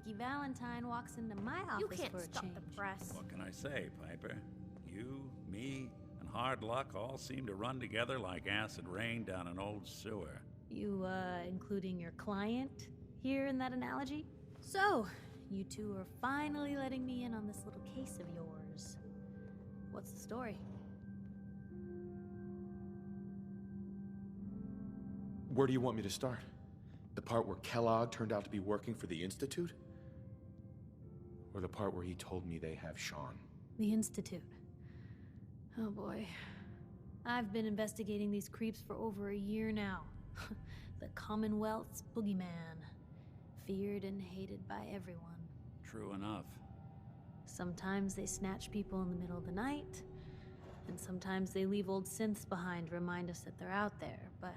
Freaky Valentine walks into my office You can't for a stop change. the press. What can I say, Piper? You, me, and hard luck all seem to run together like acid rain down an old sewer. You, including your client here in that analogy? So, you two are finally letting me in on this little case of yours. What's the story? Where do you want me to start? The part where Kellogg turned out to be working for the Institute? Or the part where he told me they have Sean? The Institute. Oh boy. I've been investigating these creeps for over a year now. The Commonwealth's boogeyman. Feared and hated by everyone. True enough. Sometimes they snatch people in the middle of the night, and sometimes they leave old synths behind to remind us that they're out there, but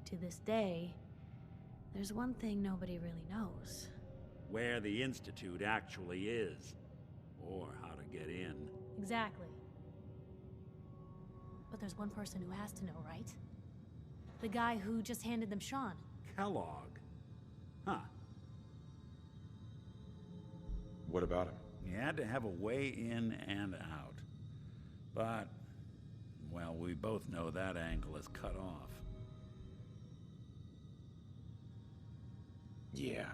to this day, there's one thing nobody really knows. Where the Institute actually is. Or how to get in. Exactly. But there's one person who has to know, right? The guy who just handed them Sean. Kellogg. Huh. What about him? He had to have a way in and out. But, well, we both know that angle is cut off. Yeah.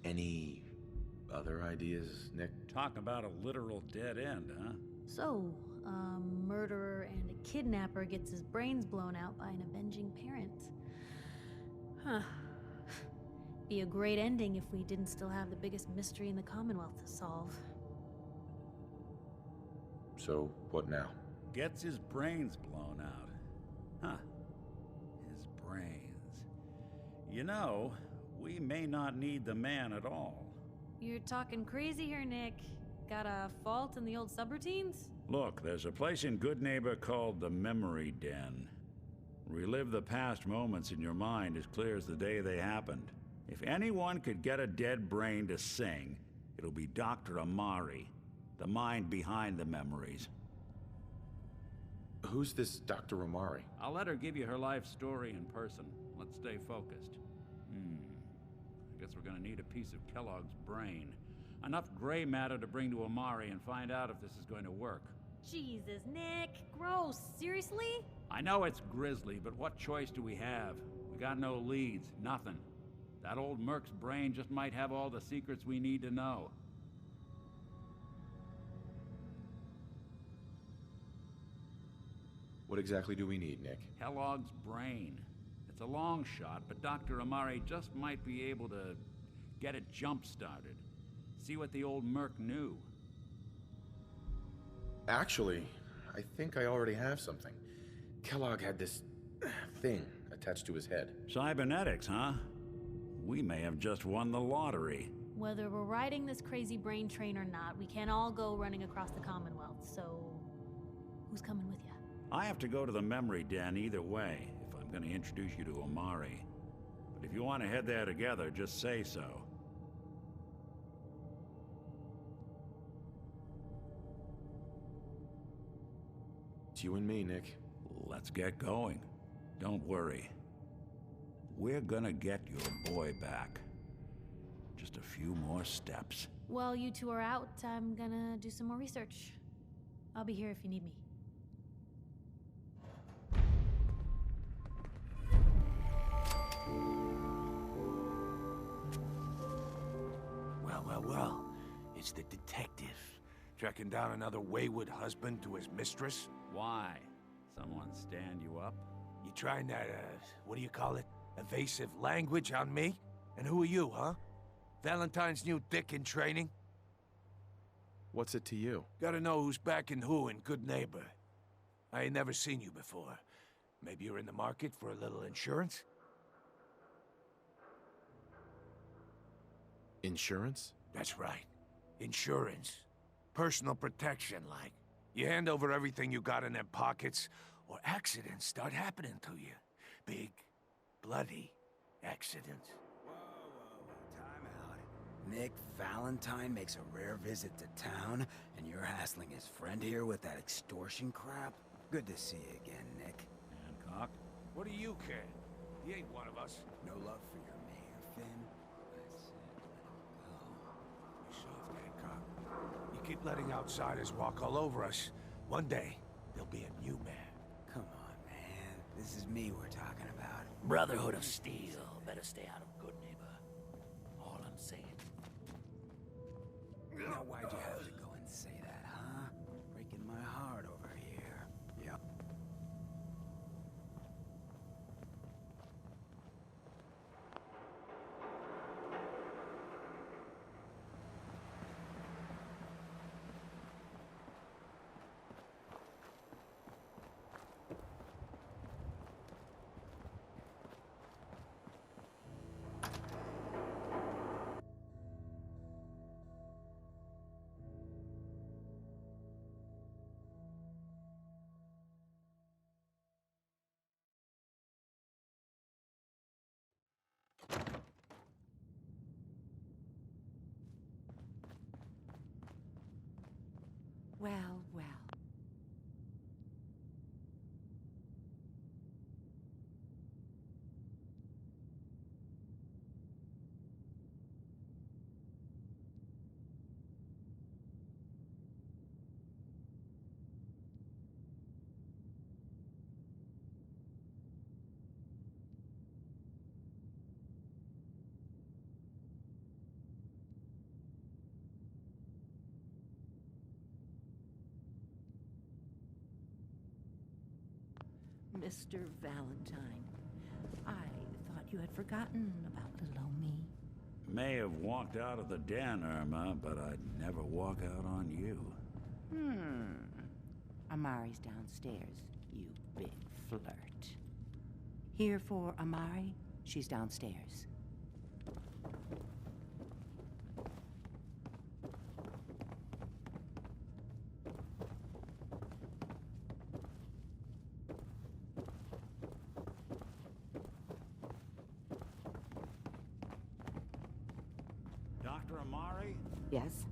Any other ideas, Nick? Talk about a literal dead end, huh? So, a murderer and a kidnapper gets his brains blown out by an avenging parent. Huh. Be a great ending if we didn't still have the biggest mystery in the Commonwealth to solve. So, what now? Gets his brains blown out. Huh. His brains. You know, we may not need the man at all. You're talking crazy here, Nick. Got a fault in the old subroutines? Look, there's a place in Good Neighbor called the Memory Den. Relive the past moments in your mind as clear as the day they happened. If anyone could get a dead brain to sing, it'll be Dr. Amari, the mind behind the memories. Who's this Dr. Amari? I'll let her give you her life story in person. Let's stay focused. I guess we're gonna need a piece of Kellogg's brain. Enough gray matter to bring to Amari and find out if this is going to work. Jesus, Nick. Gross. Seriously? I know it's grisly, but what choice do we have? We got no leads, nothing. That old Merc's brain just might have all the secrets we need to know. What exactly do we need, Nick? Kellogg's brain. It's a long shot, but Dr. Amari just might be able to get it jump-started. See what the old Merc knew. Actually, I think I already have something. Kellogg had this thing attached to his head. Cybernetics, huh? We may have just won the lottery. Whether we're riding this crazy brain train or not, we can't all go running across the Commonwealth, so who's coming with you? I have to go to the Memory Den either way, if I'm going to introduce you to Amari. But if you want to head there together, just say so. It's you and me, Nick. Let's get going. Don't worry. We're gonna get your boy back. Just a few more steps. While you two are out, I'm gonna do some more research. I'll be here if you need me. Well, it's the detective. Tracking down another wayward husband to his mistress? Why? Someone stand you up? You trying that, what do you call it? Evasive language on me? And who are you, huh? Valentine's new dick in training? What's it to you? Gotta know who's backing who in Good Neighbor. I ain't never seen you before. Maybe you're in the market for a little insurance? Insurance? That's right. Insurance. Personal protection, like. You hand over everything you got in them pockets, or accidents start happening to you. Big, bloody accidents. Whoa, time out. Nick Valentine makes a rare visit to town, and you're hassling his friend here with that extortion crap? Good to see you again, Nick. Hancock? What do you care? He ain't one of us. No love for your mayor, Finn? That's it. letting outsiders walk all over us. One day, there'll be a new man. Come on, man. This is me we're talking about. Brotherhood of Steel. Better stay out of Good Neighbor. All I'm saying. Now, why'd you have to go and say that, huh? Breaking my heart over here. Yep. Well, well. Mr. Valentine, I thought you had forgotten about little old me. May have walked out of the den, Irma, but I'd never walk out on you. Amari's downstairs, you big flirt. Here for Amari? She's downstairs. Dr. Amari? Yes?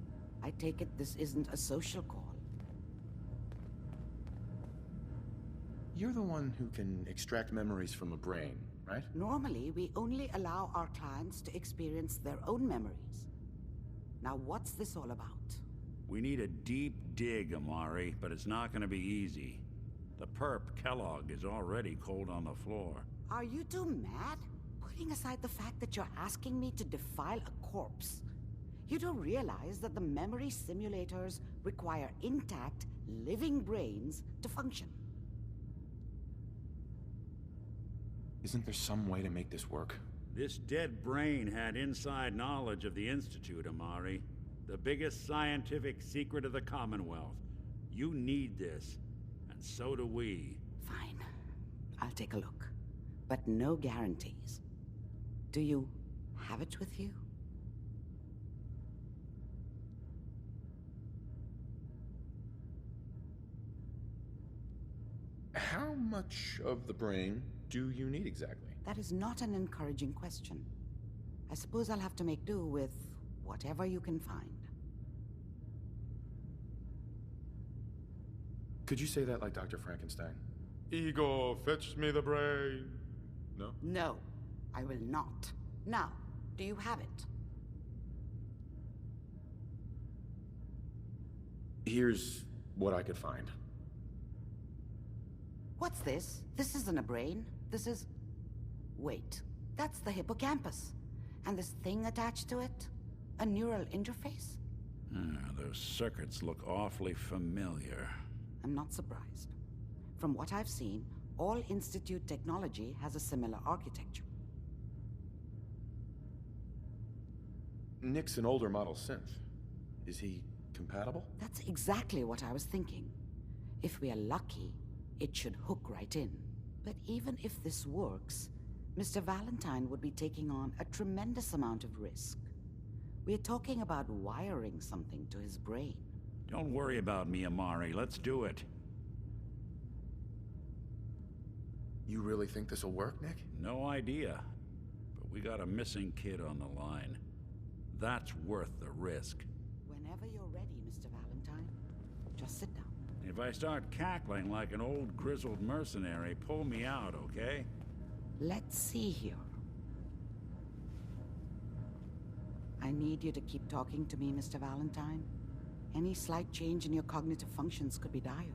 I take it this isn't a social call. You're the one who can extract memories from a brain, right? Normally, we only allow our clients to experience their own memories. Now, what's this all about? We need a deep dig, Amari, but it's not gonna be easy. The perp, Kellogg, is already cold on the floor. Are you two mad? Putting aside the fact that you're asking me to defile a corpse, you do realize that the memory simulators require intact, living brains to function. Isn't there some way to make this work? This dead brain had inside knowledge of the Institute, Amari. The biggest scientific secret of the Commonwealth. You need this, and so do we. Fine. I'll take a look. But no guarantees. Do you have it with you? How much of the brain do you need exactly? That is not an encouraging question. I suppose I'll have to make do with whatever you can find. Could you say that like Dr. Frankenstein? Igor, fetch me the brain. No? No, I will not. Now, do you have it? Here's what I could find. What's this? This isn't a brain. This is... Wait, that's the hippocampus. And this thing attached to it? A neural interface? Those circuits look awfully familiar. I'm not surprised. From what I've seen, all Institute technology has a similar architecture. Nick's an older model synth. Is he compatible? That's exactly what I was thinking. If we are lucky, it should hook right in. But even if this works, Mr. Valentine would be taking on a tremendous amount of risk. We're talking about wiring something to his brain. Don't worry about me, Amari. Let's do it. You really think this'll work, Nick? No idea. But we got a missing kid on the line. That's worth the risk. Whenever you're ready, Mr. Valentine, just sit down. If I start cackling like an old grizzled mercenary, pull me out, okay? Let's see here. I need you to keep talking to me, Mr. Valentine. Any slight change in your cognitive functions could be dire.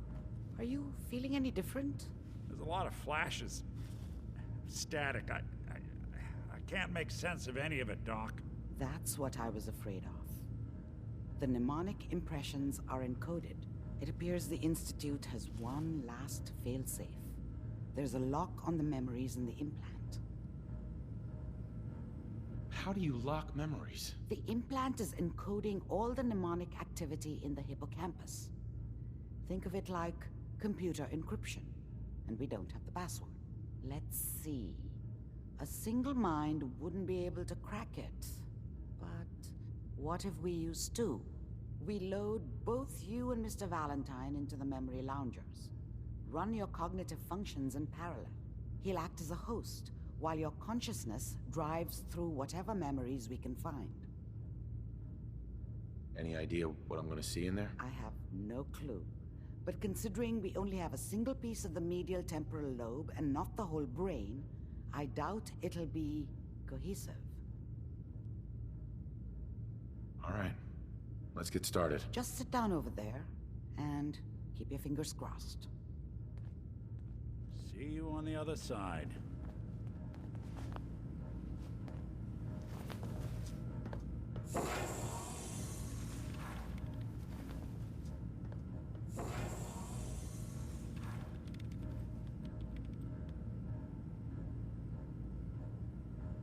Are you feeling any different? There's a lot of flashes. Static. I can't make sense of any of it, Doc. That's what I was afraid of. The mnemonic impressions are encoded. It appears the Institute has one last failsafe. There's a lock on the memories in the implant. How do you lock memories? The implant is encoding all the mnemonic activity in the hippocampus. Think of it like computer encryption, and we don't have the password. Let's see. A single mind wouldn't be able to crack it. But what if we use two? We load both you and Mr. Valentine into the memory loungers. Run your cognitive functions in parallel. He'll act as a host, while your consciousness drives through whatever memories we can find. Any idea what I'm gonna see in there? I have no clue. But considering we only have a single piece of the medial temporal lobe and not the whole brain, I doubt it'll be cohesive. All right, let's get started. Just sit down over there and keep your fingers crossed. See you on the other side.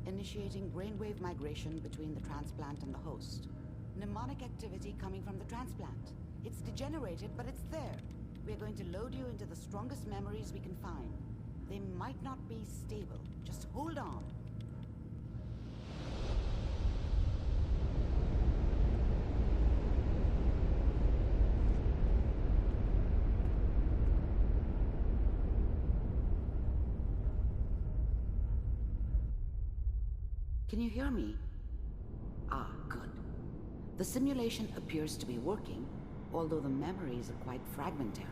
Initiating brainwave migration between the transplant and the host. Mnemonic activity coming from the transplant. It's degenerated, but it's there. We're going to load you into the strongest memories we can find. They might not be stable. Just hold on. Can you hear me? Ah, good. The simulation appears to be working, although the memories are quite fragmentary.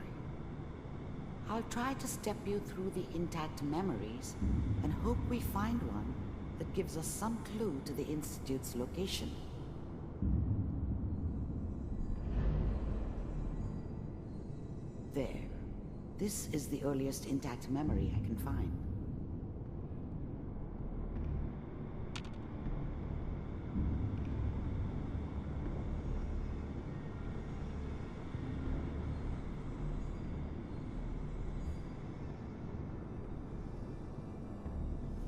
I'll try to step you through the intact memories and hope we find one that gives us some clue to the Institute's location. There. This is the earliest intact memory I can find.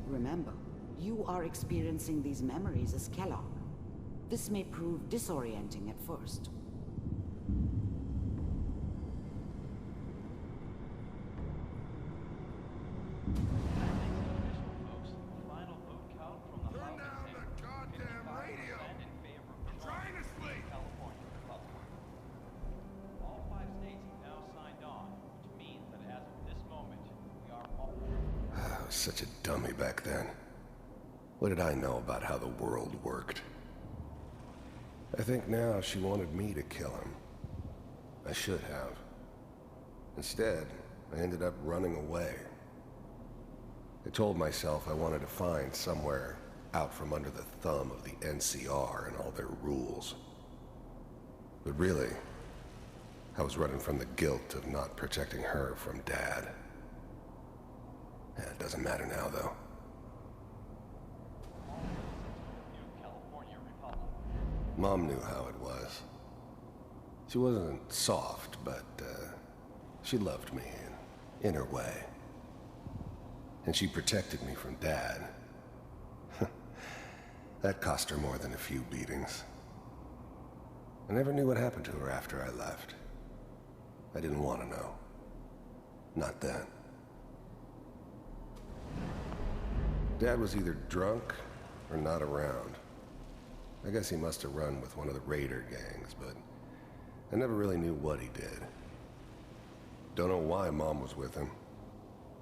Remember, you are experiencing these memories as Kellogg. This may prove disorienting at first. Turn down the goddamn radio! I'm trying to sleep! All 5 states have now signed on, which means that as of this moment, we are all... I was such a dummy back then. What did I know about how the world worked? I think now she wanted me to kill him. I should have. Instead, I ended up running away. I told myself I wanted to find somewhere out from under the thumb of the NCR and all their rules. But really, I was running from the guilt of not protecting her from Dad. Yeah, it doesn't matter now, though. Mom knew how it was. She wasn't soft, but she loved me in her way. And she protected me from Dad. That cost her more than a few beatings. I never knew what happened to her after I left. I didn't want to know. Not then. Dad was either drunk or not around. I guess he must have run with one of the raider gangs, but I never really knew what he did. Don't know why Mom was with him.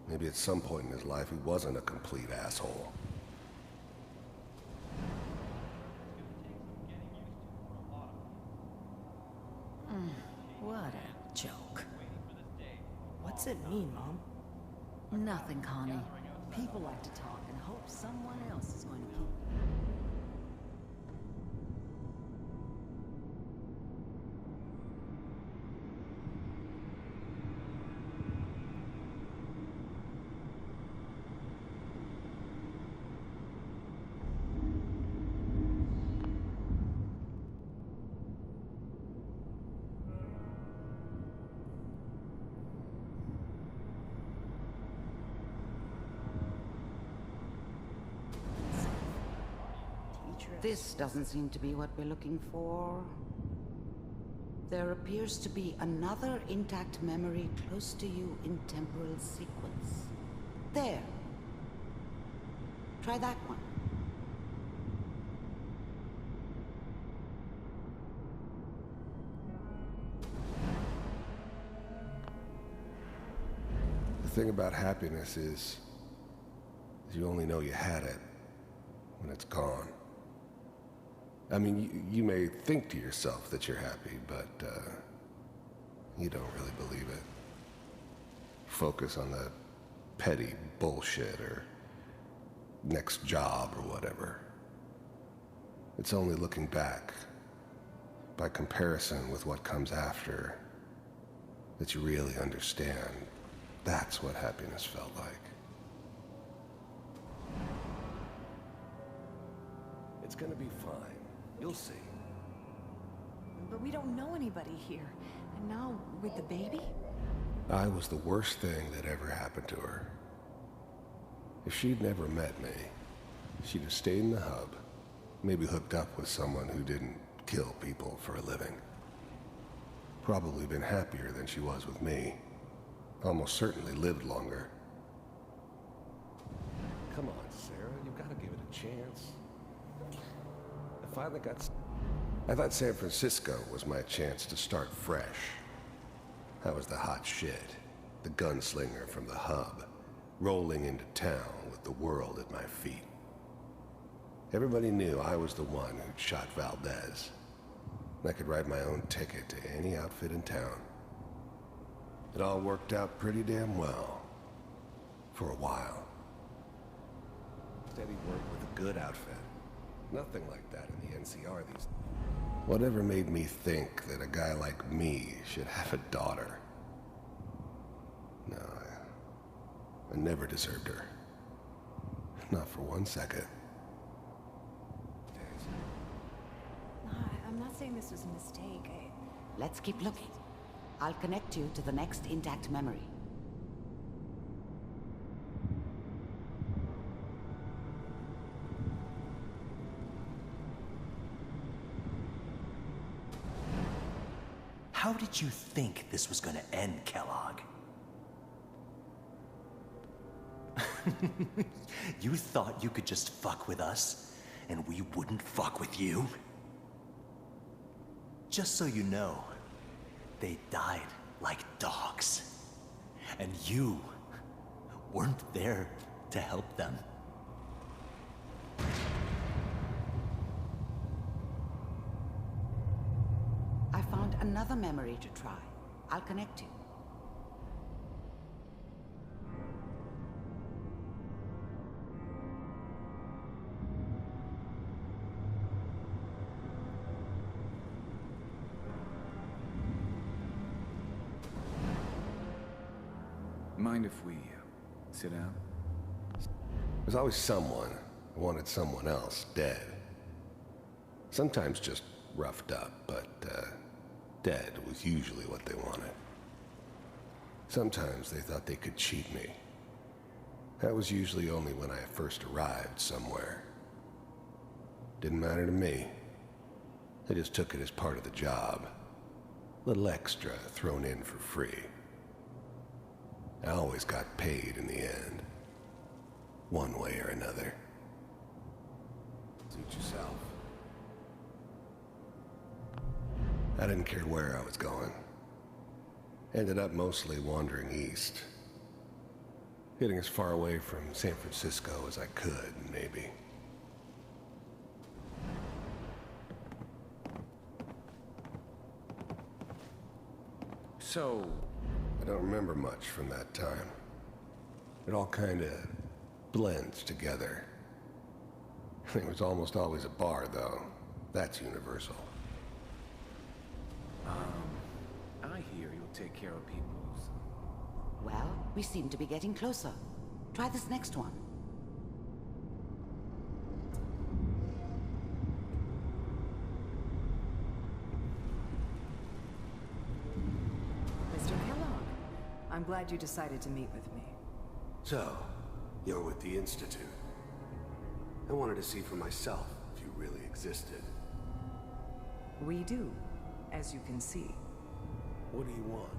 Maybe at some point in his life he wasn't a complete asshole. What a joke. What's it mean, Mom? Nothing, Connie. People like to talk and hope someone else is going to keep... This doesn't seem to be what we're looking for. There appears to be another intact memory close to you in temporal sequence. There. Try that one. The thing about happiness is you only know you had it when it's gone. I mean, you may think to yourself that you're happy, but you don't really believe it. Focus on the petty bullshit or next job or whatever. It's only looking back, by comparison with what comes after, that you really understand. That's what happiness felt like. It's gonna be fine. You'll see. But we don't know anybody here. And now, with the baby? I was the worst thing that ever happened to her. If she'd never met me, she'd have stayed in the hub, maybe hooked up with someone who didn't kill people for a living. Probably been happier than she was with me. Almost certainly lived longer. Come on, Sarah, you've got to give it a chance. I thought San Francisco was my chance to start fresh. I was the hot shit, the gunslinger from the hub, rolling into town with the world at my feet. Everybody knew I was the one who'd shot Valdez. I could write my own ticket to any outfit in town. It all worked out pretty damn well. For a while. Steady work with a good outfit. Nothing like that in the NCR these days. Whatever made me think that a guy like me should have a daughter? No, I never deserved her. Not for 1 second. No, I'm not saying this was a mistake. Let's keep looking. I'll connect you to the next intact memory. How did you think this was gonna end, Kellogg? You thought you could just fuck with us, and we wouldn't fuck with you? Just so you know, they died like dogs. And you weren't there to help them. I found another memory to try. I'll connect you. Mind if we sit down? There's always someone who wanted someone else dead. Sometimes just roughed up, but dead was usually what they wanted. Sometimes they thought they could cheat me. That was usually only when I first arrived somewhere. Didn't matter to me. They just took it as part of the job. Little extra thrown in for free. I always got paid in the end. One way or another. Suit yourself. I didn't care where I was going. Ended up mostly wandering east. Getting as far away from San Francisco as I could, maybe. So, I don't remember much from that time. It all kinda blends together. There was almost always a bar, though. That's universal. I hear you'll take care of people's... Well, we seem to be getting closer. Try this next one. Mr. Kellogg, I'm glad you decided to meet with me. So, you're with the Institute. I wanted to see for myself if you really existed. We do, as you can see. What do you want?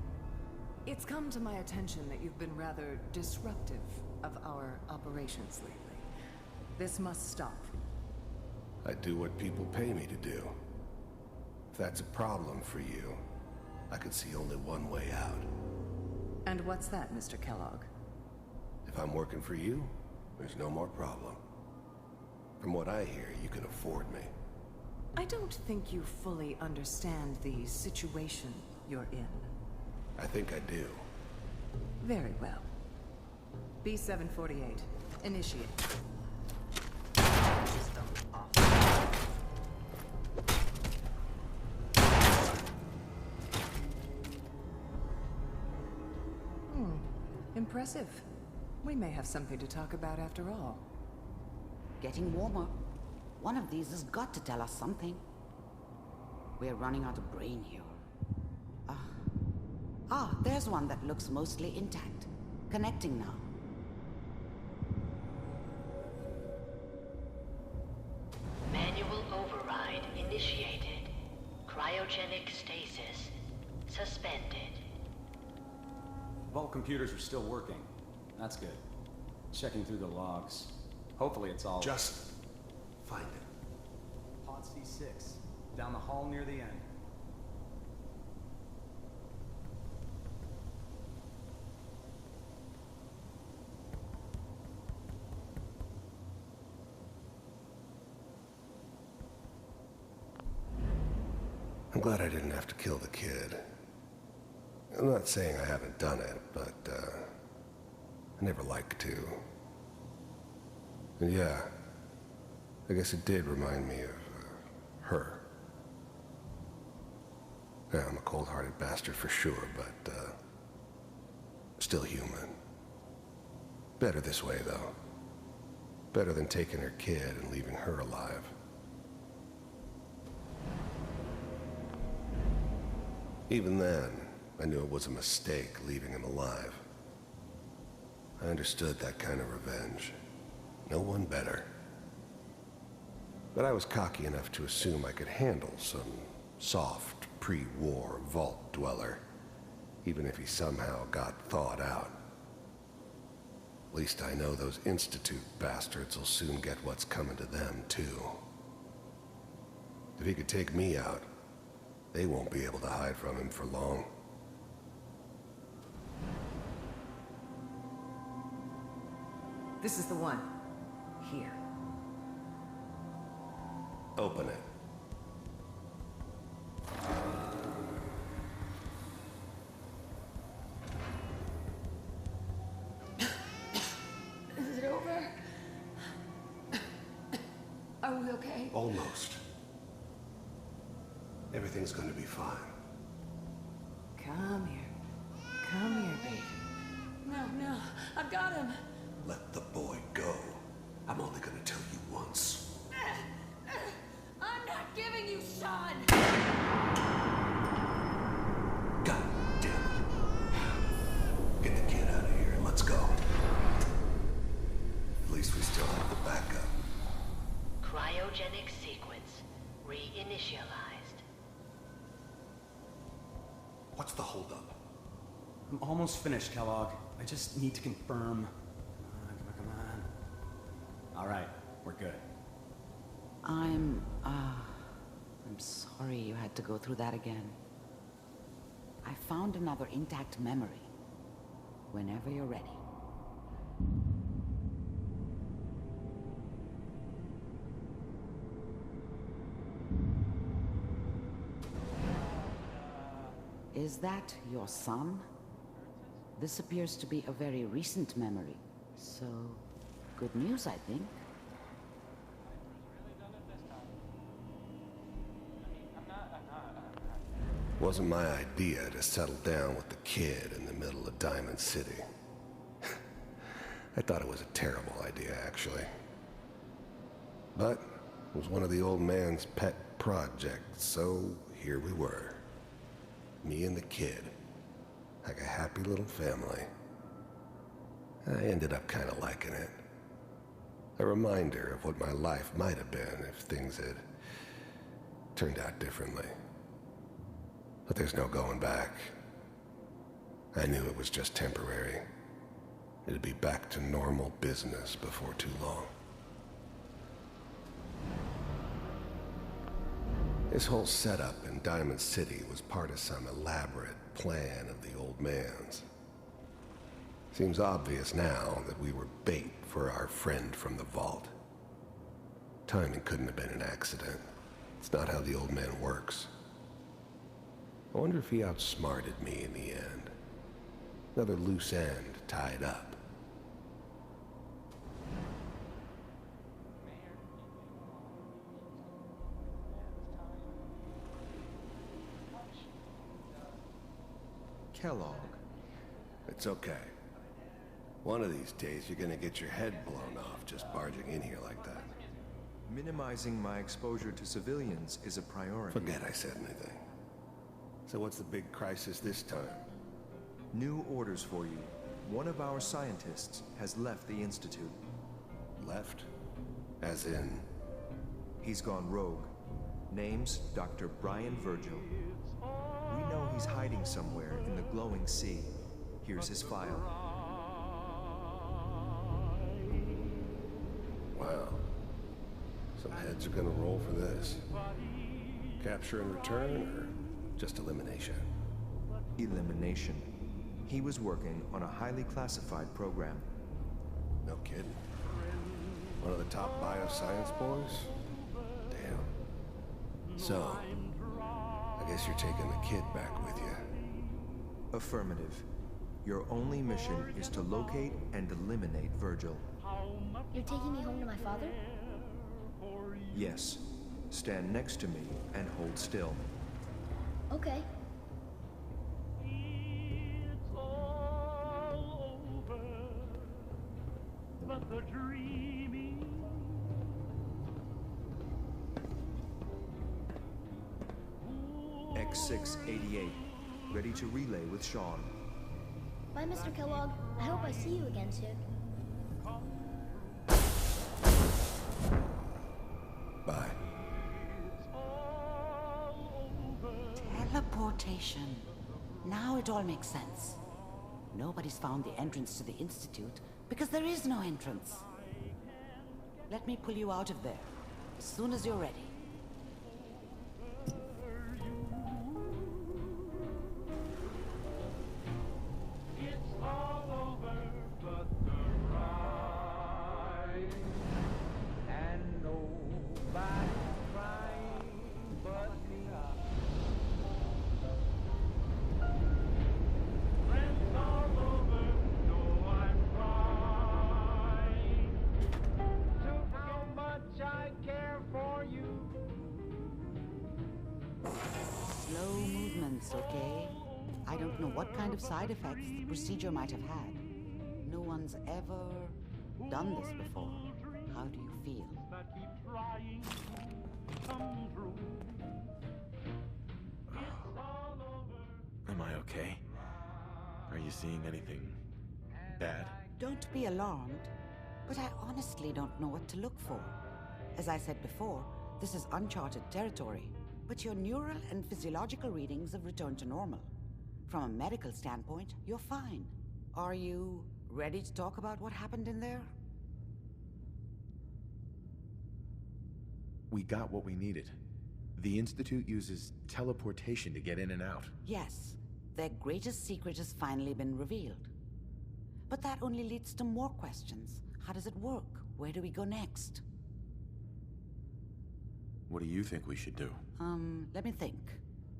It's come to my attention that you've been rather disruptive of our operations lately. This must stop. I do what people pay me to do. If that's a problem for you, I could see only one way out. And what's that, Mr. Kellogg? If I'm working for you, there's no more problem. From what I hear, you can afford me. I don't think you fully understand the situation you're in. I think I do. Very well. B-748, initiate. Impressive. We may have something to talk about after all. Getting warmer. One of these has got to tell us something. We're running out of brain here. There's one that looks mostly intact. Connecting now. Manual override initiated. Cryogenic stasis suspended. Vault computers are still working. That's good. Checking through the logs. Hopefully it's all... Just find it. Pod C6. Down the hall near the end. I'm glad I didn't have to kill the kid. I'm not saying I haven't done it, but, I never liked to. And yeah, I guess it did remind me of, her. Yeah, I'm a cold-hearted bastard for sure, but, still human. Better this way, though. Better than taking her kid and leaving her alive. Even then, I knew it was a mistake leaving him alive. I understood that kind of revenge. No one better. But I was cocky enough to assume I could handle some soft, pre-war vault dweller, even if he somehow got thawed out. At least I know those Institute bastards will soon get what's coming to them, too. If he could take me out, they won't be able to hide from him for long. This is the one. Here. Open it. Is it over? Are we okay? Almost. Everything's going to be fine. Come here. Come here, baby. No, I've got him. Let the boy go. I'm only going to tell you once. I'm not giving you Sean! God damn it. Get the kid out of here and let's go. At least we still have the backup. Cryogenic sequence reinitialized. What's the holdup? I'm almost finished, Kellogg. I just need to confirm. Come on. All right, we're good. I'm sorry you had to go through that again. I found another intact memory. Whenever you're ready. Is that your son? This appears to be a very recent memory. So, good news, I think. Wasn't my idea to settle down with the kid in the middle of Diamond City. I thought it was a terrible idea, actually. But it was one of the old man's pet projects, so here we were. Me and the kid. Like a happy little family. I ended up kind of liking it. A reminder of what my life might have been if things had turned out differently. But there's no going back. I knew it was just temporary. It'd be back to normal business before too long. This whole setup in Diamond City was part of some elaborate plan of the old man's. Seems obvious now that we were bait for our friend from the vault. Timing couldn't have been an accident. It's not how the old man works. I wonder if he outsmarted me in the end. Another loose end tied up. Kellogg. It's okay. One of these days, you're gonna get your head blown off just barging in here like that. Minimizing my exposure to civilians is a priority. Forget I said anything. So what's the big crisis this time? New orders for you. One of our scientists has left the Institute. Left? As in? He's gone rogue. Name's Dr. Brian Virgil. We know he's hiding somewhere in the glowing sea. Here's his file. Wow. Some heads are gonna roll for this. Capture and return, or just elimination? Elimination. He was working on a highly classified program. No kidding. One of the top bioscience boys? Damn. So, I guess you're taking the kid back with you. Affirmative. Your only mission is to locate and eliminate Virgil. You're taking me home to my father? Yes. Stand next to me and hold still. Okay. X688, ready to relay with Sean. Bye, Mr. Kellogg. I hope I see you again soon. Bye. Teleportation. Now it all makes sense. Nobody's found the entrance to the Institute because there is no entrance. Let me pull you out of there as soon as you're ready. Okay? I don't know what kind of side effects the procedure might have had. No one's ever done this before. How do you feel? Am I okay? Are you seeing anything bad? Don't be alarmed, but I honestly don't know what to look for. As I said before, this is uncharted territory. But your neural and physiological readings have returned to normal. From a medical standpoint, you're fine. Are you ready to talk about what happened in there? We got what we needed. The Institute uses teleportation to get in and out. Yes, their greatest secret has finally been revealed. But that only leads to more questions. How does it work? Where do we go next? What do you think we should do? Let me think.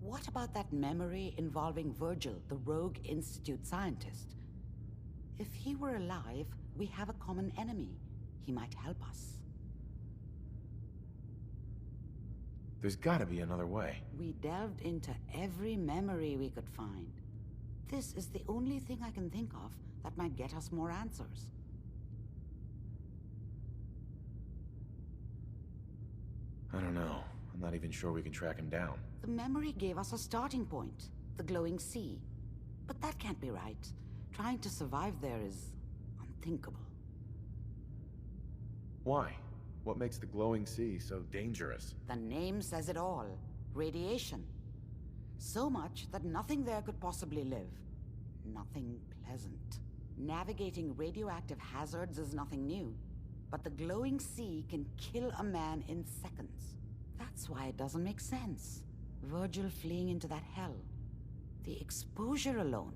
What about that memory involving Virgil, the rogue Institute scientist? If he were alive, we have a common enemy. He might help us. There's gotta be another way. We delved into every memory we could find. This is the only thing I can think of that might get us more answers. I don't know. I'm not even sure we can track him down. The memory gave us a starting point, the glowing sea. But that can't be right. Trying to survive there is unthinkable. Why? What makes the glowing sea so dangerous? The name says it all. Radiation. So much that nothing there could possibly live. Nothing pleasant. Navigating radioactive hazards is nothing new. But the glowing sea can kill a man in seconds. That's why it doesn't make sense. Virgil fleeing into that hell. The exposure alone.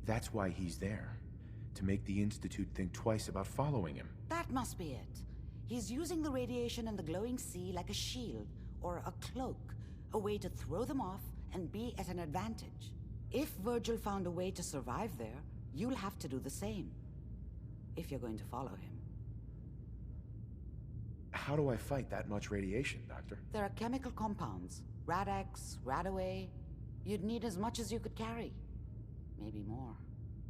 That's why he's there. To make the Institute think twice about following him. That must be it. He's using the radiation and the glowing sea like a shield, or a cloak, a way to throw them off and be at an advantage. If Virgil found a way to survive there, you'll have to do the same. If you're going to follow him. How do I fight that much radiation, Doctor? There are chemical compounds. Rad-X, Radaway. You'd need as much as you could carry. Maybe more.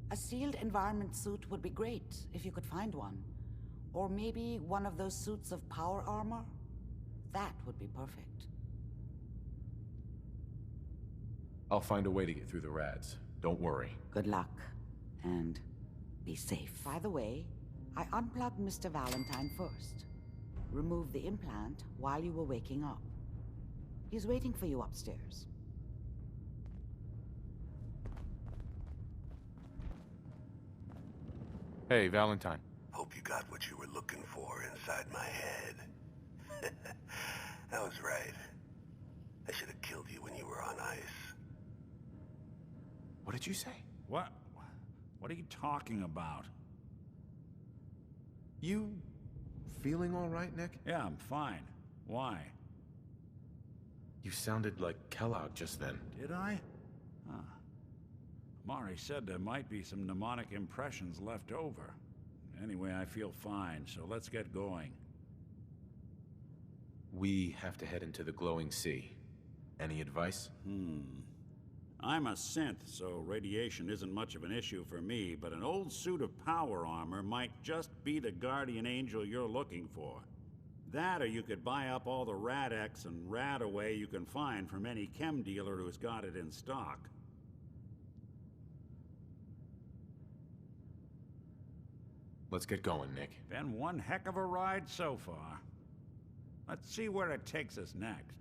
A sealed environment suit would be great, if you could find one. Or maybe one of those suits of power armor? That would be perfect. I'll find a way to get through the rads. Don't worry. Good luck. And be safe. By the way, I unplugged Mr. Valentine first. Removed the implant while you were waking up. He's waiting for you upstairs. Hey, Valentine. Hope you got what you were looking for inside my head. I was right. I should have killed you when you were on ice. What did you say? What? What are you talking about? You feeling all right, Nick? Yeah, I'm fine. Why? You sounded like Kellogg just then. Did I? Huh. Mari said there might be some mnemonic impressions left over. Anyway, I feel fine, so let's get going. We have to head into the glowing sea. Any advice? I'm a synth, so radiation isn't much of an issue for me, but an old suit of power armor might just be the guardian angel you're looking for. That, or you could buy up all the Rad-X and Radaway you can find from any chem dealer who's got it in stock. Let's get going, Nick. Been one heck of a ride so far. Let's see where it takes us next.